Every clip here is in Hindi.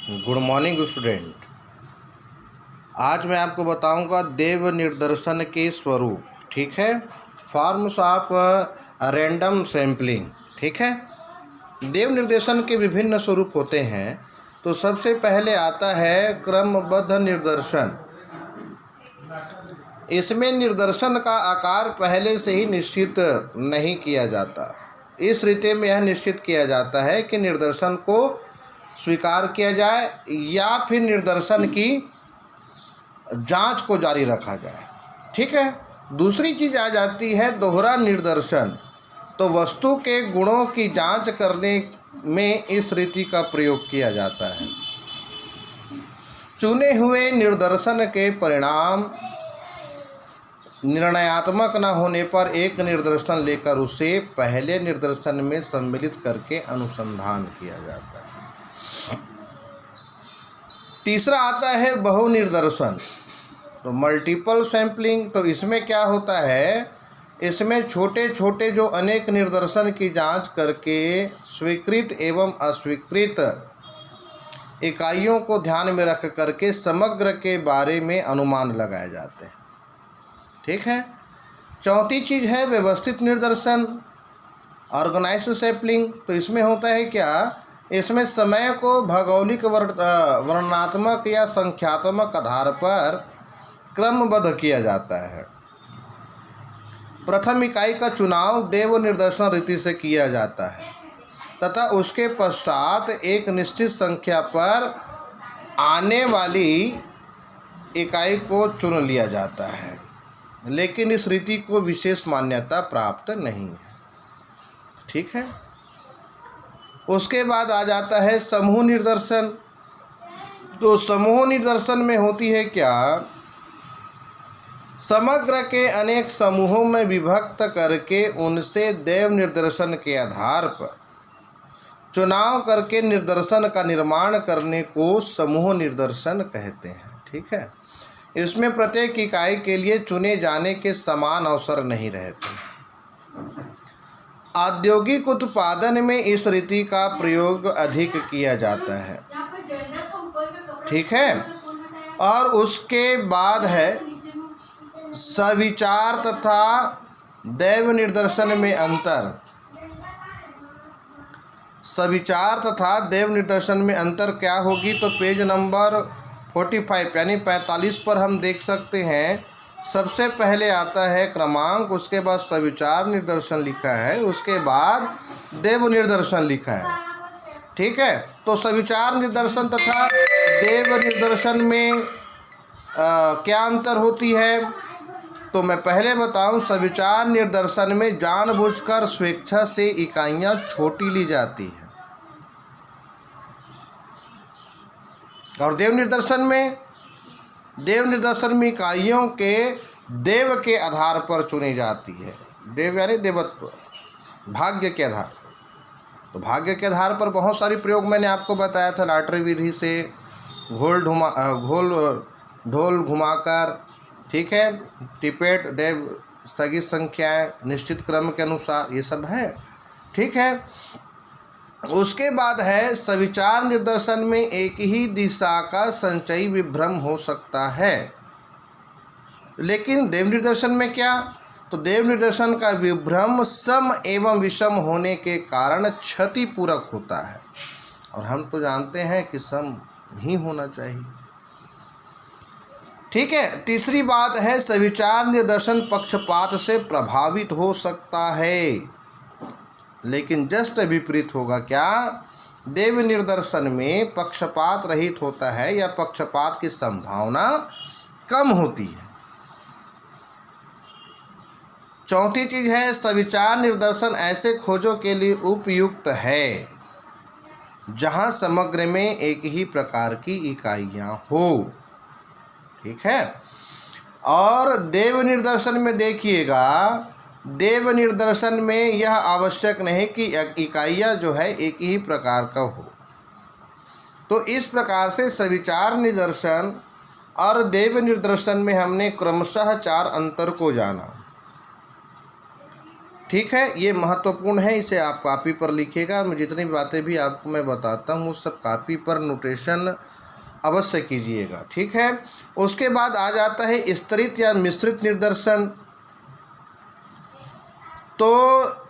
Good morning student. आज मैं आपको बताऊंगा देव निर्दर्शन के स्वरूप। ठीक है, फॉर्म्स ऑफ रैंडम सैम्पलिंग। ठीक है, देव निर्देशन के विभिन्न स्वरूप होते हैं। तो सबसे पहले आता है क्रमबद्ध निर्दर्शन। इसमें निर्दर्शन का आकार पहले से ही निश्चित नहीं किया जाता। इस रीति में यह निश्चित किया जाता है कि निर्दर्शन को स्वीकार किया जाए या फिर निर्दर्शन की जांच को जारी रखा जाए। ठीक है, दूसरी चीज़ आ जाती है दोहरा निर्दर्शन। तो वस्तु के गुणों की जांच करने में इस रीति का प्रयोग किया जाता है। चुने हुए निर्दर्शन के परिणाम निर्णयात्मक न होने पर एक निर्दर्शन लेकर उसे पहले निर्दर्शन में सम्मिलित करके अनुसंधान किया जाता है। तीसरा आता है बहुनिर्दर्शन, तो मल्टीपल सैम्पलिंग। तो इसमें क्या होता है, इसमें छोटे छोटे जो अनेक निर्दर्शन की जांच करके स्वीकृत एवं अस्वीकृत इकाइयों को ध्यान में रख करके समग्र के बारे में अनुमान लगाए जाते हैं। ठीक है, चौथी चीज़ है व्यवस्थित निर्दर्शन, ऑर्गेनाइज्ड सैम्पलिंग। तो इसमें होता है क्या, इसमें समय को भौगोलिक वर्णनात्मक या संख्यात्मक आधार पर क्रमबद्ध किया जाता है। प्रथम इकाई का चुनाव देव निर्दर्शन रीति से किया जाता है तथा उसके पश्चात एक निश्चित संख्या पर आने वाली इकाई को चुन लिया जाता है, लेकिन इस रीति को विशेष मान्यता प्राप्त नहीं है। ठीक है, उसके बाद आ जाता है समूह निर्दर्शन। तो समूह निर्दर्शन में होती है क्या, समग्र के अनेक समूहों में विभक्त करके उनसे देव निर्दर्शन के आधार पर चुनाव करके निर्दर्शन का निर्माण करने को समूह निर्दर्शन कहते हैं। ठीक है, इसमें प्रत्येक इकाई के लिए चुने जाने के समान अवसर नहीं रहते। औद्योगिक उत्पादन में इस रीति का प्रयोग अधिक किया जाता है। ठीक है, और उसके बाद है सविचार तथा देव निर्दर्शन में अंतर। सविचार तथा देव निर्दर्शन में अंतर क्या होगी, तो पेज नंबर 45 यानी 45 पर हम देख सकते हैं। सबसे पहले आता है क्रमांक, उसके बाद सविचार निर्दर्शन लिखा है, उसके बाद देव निर्दर्शन लिखा है। ठीक है, तो सविचार निर्दर्शन तथा देव निर्दर्शन में क्या अंतर होती है, तो मैं पहले बताऊं, सविचार निर्दर्शन में जानबूझकर स्वेच्छा से इकाइयां छोटी ली जाती है और देव निर्दर्शन में इकाइयों के देव के आधार पर चुनी जाती है। देव यानी देवत्व, भाग्य के आधार पर। तो भाग्य के आधार पर बहुत सारी प्रयोग मैंने आपको बताया था। लॉटरी विधि से ढोल घुमाकर, ठीक है, टिपेट, देव, स्थगित संख्याएं निश्चित क्रम के अनुसार, ये सब है। ठीक है, उसके बाद है सविचार निर्दर्शन में एक ही दिशा का संचयी विभ्रम हो सकता है, लेकिन देव निर्दर्शन में क्या, तो देव निर्दर्शन का विभ्रम सम एवं विषम होने के कारण क्षतिपूरक होता है, और हम तो जानते हैं कि सम ही होना चाहिए। ठीक है, तीसरी बात है सविचार निर्दर्शन पक्षपात से प्रभावित हो सकता है, लेकिन जस्ट विपरीत होगा। क्या, देव निर्दर्शन में पक्षपात रहित होता है या पक्षपात की संभावना कम होती है। चौथी चीज है सविचार निर्दर्शन ऐसे खोजों के लिए उपयुक्त है जहां समग्र में एक ही प्रकार की इकाइयां हो। ठीक है, और देव निर्दर्शन में देखिएगा, देव निर्दर्शन में यह आवश्यक नहीं कि इकाइयाँ जो है एक ही प्रकार का हो। तो इस प्रकार से सविचार निर्दर्शन और देव निर्दर्शन में हमने क्रमशः 4 अंतर को जाना। ठीक है, ये महत्वपूर्ण है, इसे आप कॉपी पर लिखिएगा। मैं जितनी बातें भी आपको मैं बताता हूँ उस सब कॉपी पर नोटेशन अवश्य कीजिएगा। ठीक है, उसके बाद आ जाता है स्तरित या मिश्रित निदर्शन। तो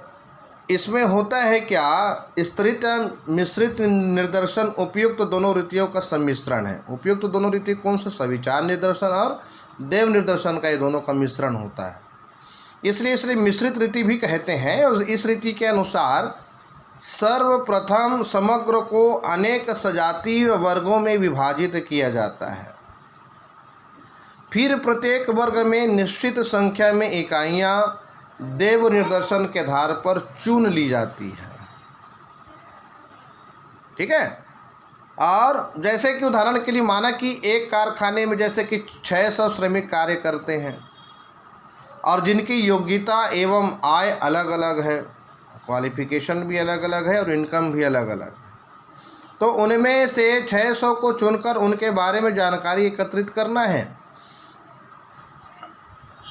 इसमें होता है क्या, स्तरित या मिश्रित निदर्शन उपयुक्त दोनों रीतियों का सम्मिश्रण है। उपयुक्त दोनों रीति कौन से, सविचार निदर्शन और देव निदर्शन का, ये दोनों का मिश्रण होता है, इसलिए मिश्रित रीति भी कहते हैं। और इस रीति के अनुसार सर्वप्रथम समग्र को अनेक सजातीय वर्गों में विभाजित किया जाता है। फिर प्रत्येक वर्ग में निश्चित संख्या में इकाइयाँ देव निदर्शन के आधार पर चुन ली जाती है। ठीक है, और जैसे कि उदाहरण के लिए माना कि एक कारखाने में जैसे कि 600 श्रमिक कार्य करते हैं और जिनकी योग्यता एवं आय अलग अलग है, क्वालिफिकेशन भी अलग अलग है और इनकम भी अलग अलग है। तो उनमें से 600 को चुनकर उनके बारे में जानकारी एकत्रित करना है,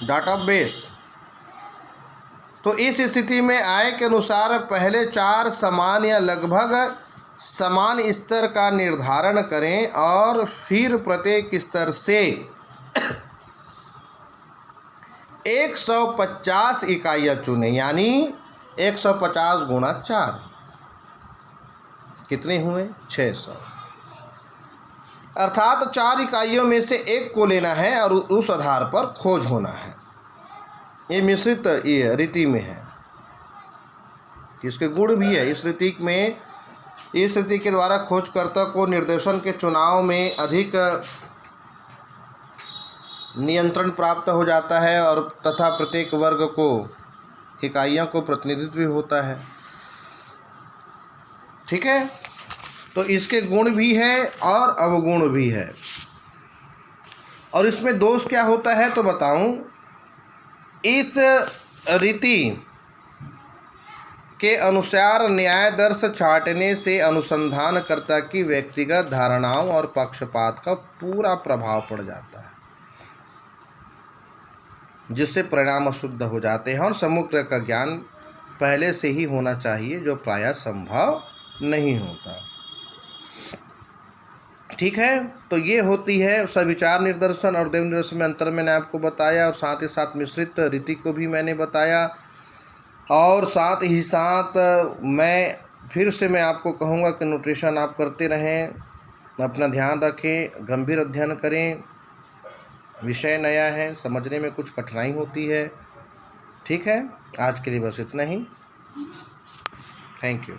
डाटाबेस। तो इस स्थिति में आय के अनुसार पहले 4 समान या लगभग समान स्तर का निर्धारण करें और फिर प्रत्येक स्तर से 150 इकाइयाँ चुनें, यानी 150 गुणा 4 कितने हुए, 600। अर्थात 4 इकाइयों में से एक को लेना है और उस आधार पर खोज होना है। ये मिश्रित ये रीति में है, इसके गुण भी है। इस रीति में, इस रीति के द्वारा खोजकर्ता को निर्देशन के चुनाव में अधिक नियंत्रण प्राप्त हो जाता है और तथा प्रत्येक वर्ग को इकाइयों को प्रतिनिधित्व भी होता है। ठीक है, तो इसके गुण भी है और अवगुण भी है। और इसमें दोष क्या होता है तो बताऊं, इस रीति के अनुसार न्यायदर्श छांटने से अनुसंधानकर्ता की व्यक्तिगत धारणाओं और पक्षपात का पूरा प्रभाव पड़ जाता है, जिससे परिणाम अशुद्ध हो जाते हैं और समग्र का ज्ञान पहले से ही होना चाहिए, जो प्रायः संभव नहीं होता। ठीक है, तो ये होती है सविचार निर्दर्शन और देव निदर्शन में अंतर मैंने आपको बताया, और साथ ही साथ मिश्रित रीति को भी मैंने बताया। और साथ ही साथ मैं आपको कहूँगा कि नोटेशन आप करते रहें, अपना ध्यान रखें, गंभीर अध्ययन करें। विषय नया है, समझने में कुछ कठिनाई होती है। ठीक है, आज के लिए बस इतना ही। Thank you.